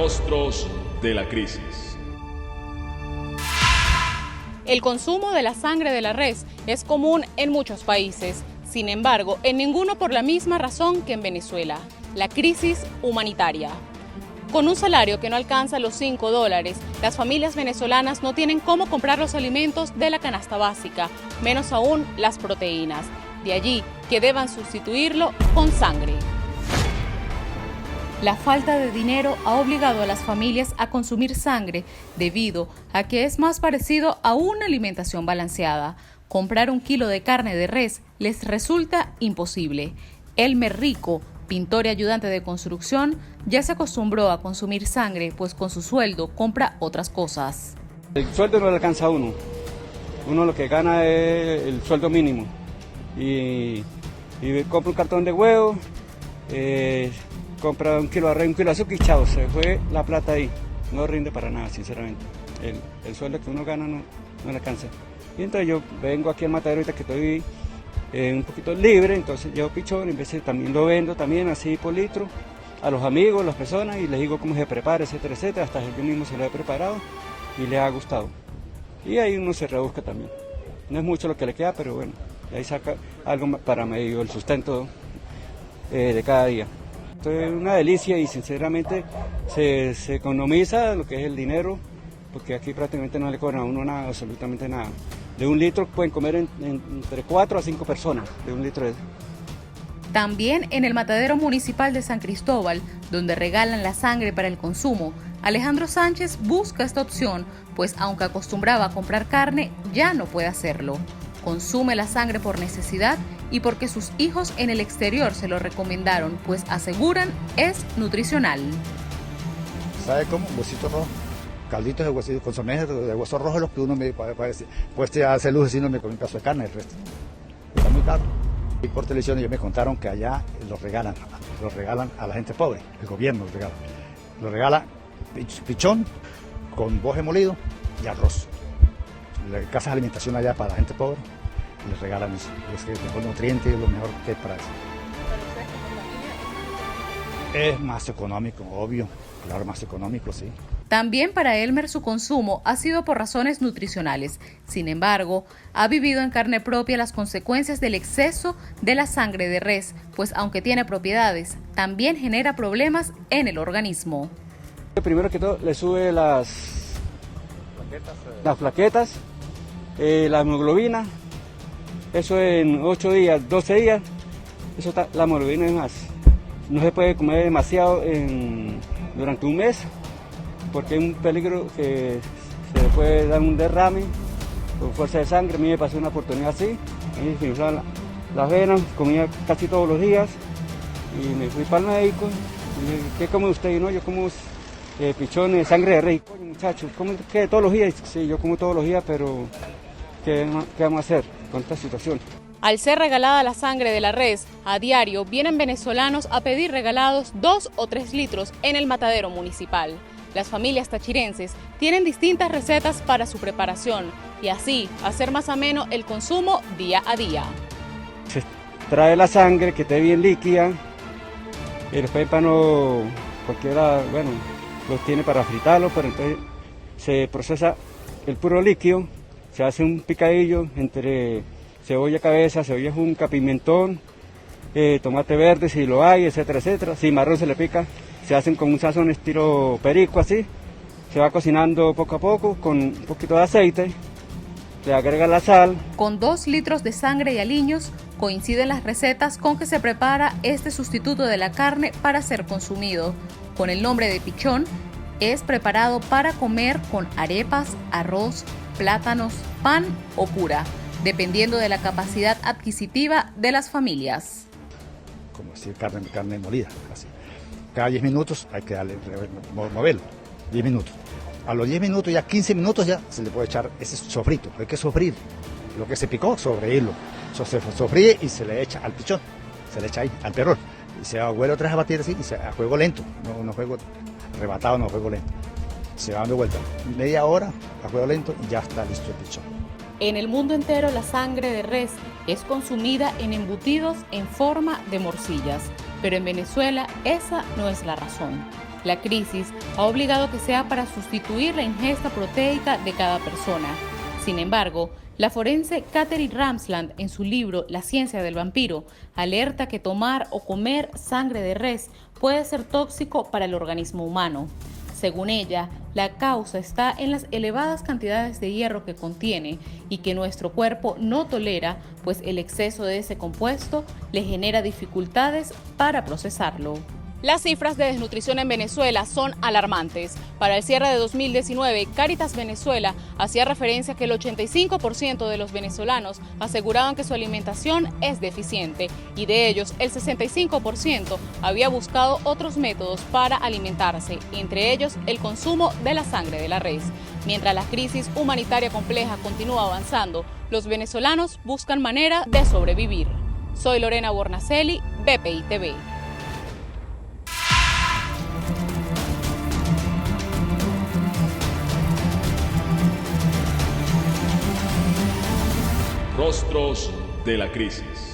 Rostros de la crisis. El consumo de la sangre de la res es común en muchos países, sin embargo, en ninguno por la misma razón que en Venezuela, la crisis humanitaria. Con un salario que no alcanza los $5, las familias venezolanas no tienen cómo comprar los alimentos de la canasta básica, menos aún las proteínas. De allí que deban sustituirlo con sangre. La falta de dinero ha obligado a las familias a consumir sangre debido a que es más parecido a una alimentación balanceada. Comprar 1 kilo de carne de res les resulta imposible. Elmer Rico, pintor y ayudante de construcción, ya se acostumbró a consumir sangre, pues con su sueldo compra otras cosas. El sueldo no le alcanza a uno. Uno lo que gana es el sueldo mínimo. Y compra un cartón de huevo, compra 1 kilo de arroz, 1 kilo de azúcar y chao, se fue la plata ahí. No rinde para nada, sinceramente. El sueldo que uno gana no le alcanza. Y entonces yo vengo aquí al matadero ahorita que estoy un poquito libre, entonces llevo pichón, en vez de también lo vendo también así por litro a los amigos, las personas, y les digo cómo se prepara, etcétera, etcétera, hasta yo mismo se lo he preparado y les ha gustado. Y ahí uno se rebusca también. No es mucho lo que le queda, pero bueno, ahí saca algo para medio el sustento de cada día. Esto es una delicia y sinceramente se economiza lo que es el dinero, porque aquí prácticamente no le cobran a uno nada, absolutamente nada. De 1 litro pueden comer entre 4 a 5 personas, de 1 litro de eso. También en el matadero municipal de San Cristóbal, donde regalan la sangre para el consumo, Alejandro Sánchez busca esta opción, pues aunque acostumbraba a comprar carne, ya no puede hacerlo. Consume la sangre por necesidad y porque sus hijos en el exterior se lo recomendaron, pues aseguran es nutricional. ¿Sabe cómo? Huesito rojo. Calditos de huesito, consomés de hueso rojo, los que uno me parece. Pues te hace luz y no me come un pedazo de carne, el resto. Está muy caro. Y por televisión ellos me contaron que allá los regalan a la gente pobre, el gobierno los regala. Lo regala pichón con boje molido y arroz. Las casas de alimentación allá para la gente pobre, les regalan eso. Es que el mejor nutriente es lo mejor que hay para eso. Es más económico, obvio. Claro, más económico, sí. También para Elmer su consumo ha sido por razones nutricionales. Sin embargo, ha vivido en carne propia las consecuencias del exceso de la sangre de res, pues aunque tiene propiedades, también genera problemas en el organismo. Primero que todo le sube las plaquetas, la hemoglobina, eso en 8 días, 12 días, la hemoglobina es más. No se puede comer demasiado durante un mes, porque hay un peligro que se le puede dar un derrame por fuerza de sangre. A mí me pasó una oportunidad así, me inflamaban las venas, comía casi todos los días y me fui para el médico. Y le dije, ¿qué come usted? Y no, yo como pichones, sangre de rey. Coño, muchacho, ¿cómo que todos los días? Sí, yo como todos los días, pero ¿qué vamos a hacer con esta situación? Al ser regalada la sangre de la res, a diario vienen venezolanos a pedir regalados 2 o 3 litros en el matadero municipal. Las familias tachirenses tienen distintas recetas para su preparación y así hacer más ameno el consumo día a día. Se trae la sangre que esté bien líquida, el pépano cualquiera, bueno, los tiene para fritarlo, pero entonces se procesa el puro líquido, se hace un picadillo entre cebolla cabeza, cebolla junca, pimentón, tomate verde si lo hay, etcétera, etcétera. Cimarrón se le pica, se hacen con un sazón estilo perico así, se va cocinando poco a poco con un poquito de aceite, le agrega la sal. Con 2 litros de sangre y aliños coinciden las recetas con que se prepara este sustituto de la carne para ser consumido. Con el nombre de pichón, es preparado para comer con arepas, arroz, plátanos, pan o pura, dependiendo de la capacidad adquisitiva de las familias. Como decir, carne molida, así. Cada 10 minutos hay que darle, moverlo, 10 minutos. A los 10 minutos, ya 15 minutos ya se le puede echar ese sofrito, hay que sofrir. Lo que se picó, sofreírlo. Se sofríe y se le echa al pichón, se le echa ahí, al perrón. Y se vuelve otra vez a batir así, y a juego lento, no juego arrebatado, no juego lento. Se va dando vuelta, media hora a juego lento y ya está listo el pichón. En el mundo entero la sangre de res es consumida en embutidos en forma de morcillas, pero en Venezuela esa no es la razón. La crisis ha obligado a que sea para sustituir la ingesta proteica de cada persona. Sin embargo, la forense Katherine Ramsland, en su libro La ciencia del vampiro, alerta que tomar o comer sangre de res puede ser tóxico para el organismo humano. Según ella, la causa está en las elevadas cantidades de hierro que contiene y que nuestro cuerpo no tolera, pues el exceso de ese compuesto le genera dificultades para procesarlo. Las cifras de desnutrición en Venezuela son alarmantes. Para el cierre de 2019, Cáritas Venezuela hacía referencia a que el 85% de los venezolanos aseguraban que su alimentación es deficiente y de ellos el 65% había buscado otros métodos para alimentarse, entre ellos el consumo de la sangre de la res. Mientras la crisis humanitaria compleja continúa avanzando, los venezolanos buscan manera de sobrevivir. Soy Lorena Bornacelli, BPI TV. Rostros de la crisis.